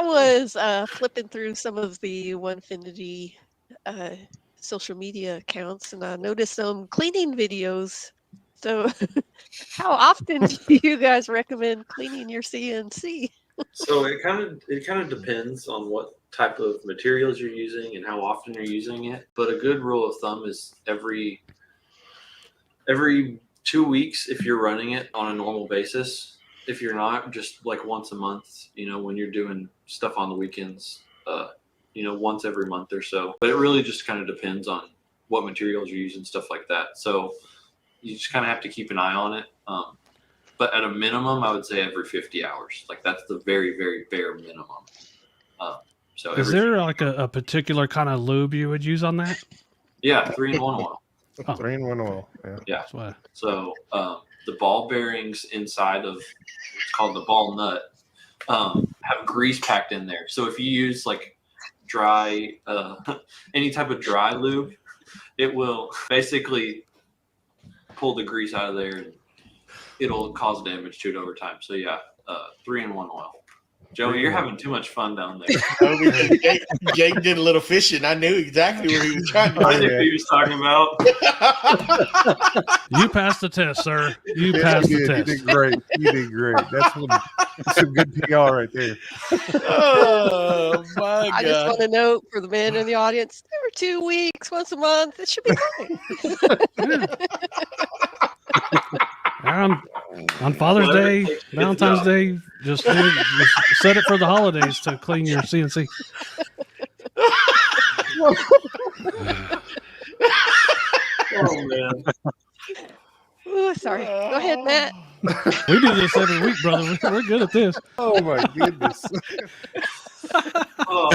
was flipping through some of the Onefinity social media accounts, and I noticed some cleaning videos. So, how often do you guys recommend cleaning your CNC? So it kind of depends on what type of materials you're using and how often you're using it. But a good rule of thumb is every 2 weeks if you're running it on a normal basis. If you're not, just like once a month, when you're doing stuff on the weekends, once every month or so. But it really just kind of depends on what materials you're using, stuff like that. So you just kind of have to keep an eye on it. But at a minimum, I would say every 50 hours. Like that's the very, very bare minimum. So is there like a particular kind of lube you would use on that? Yeah, 3-in-1 oil. Oh. 3-in-1 oil. Yeah. So the ball bearings inside of what's called the ball nut have grease packed in there. So if you use like dry, any type of dry lube, it will basically pull the grease out of there and it'll cause damage to it over time. So yeah, 3-in-1 oil. Joey, you're having too much fun down there. Jake did a little fishing. I knew exactly where he was trying to. I knew what he was talking about. You passed the test, sir. You passed the test. You did great. You did great. That's some good PR right there. Oh my God! I just want to note for the men in the audience: every 2 weeks, once a month, it should be fine. On Father's Day, Valentine's Day, just set it for the holidays to clean your CNC. Oh man. Ooh, sorry. Go ahead, Matt. We do this every week, brother. We're good at this. Oh my goodness.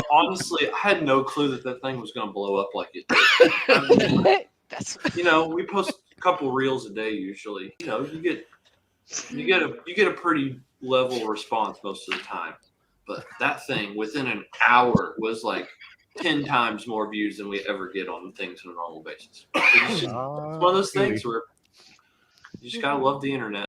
Honestly, I had no clue that thing was going to blow up like it did. I mean, we post a couple reels a day usually. You get a pretty level response most of the time. But that thing within an hour was like 10 times more views than we ever get on things on a normal basis. It's one of those things where you just gotta love the internet.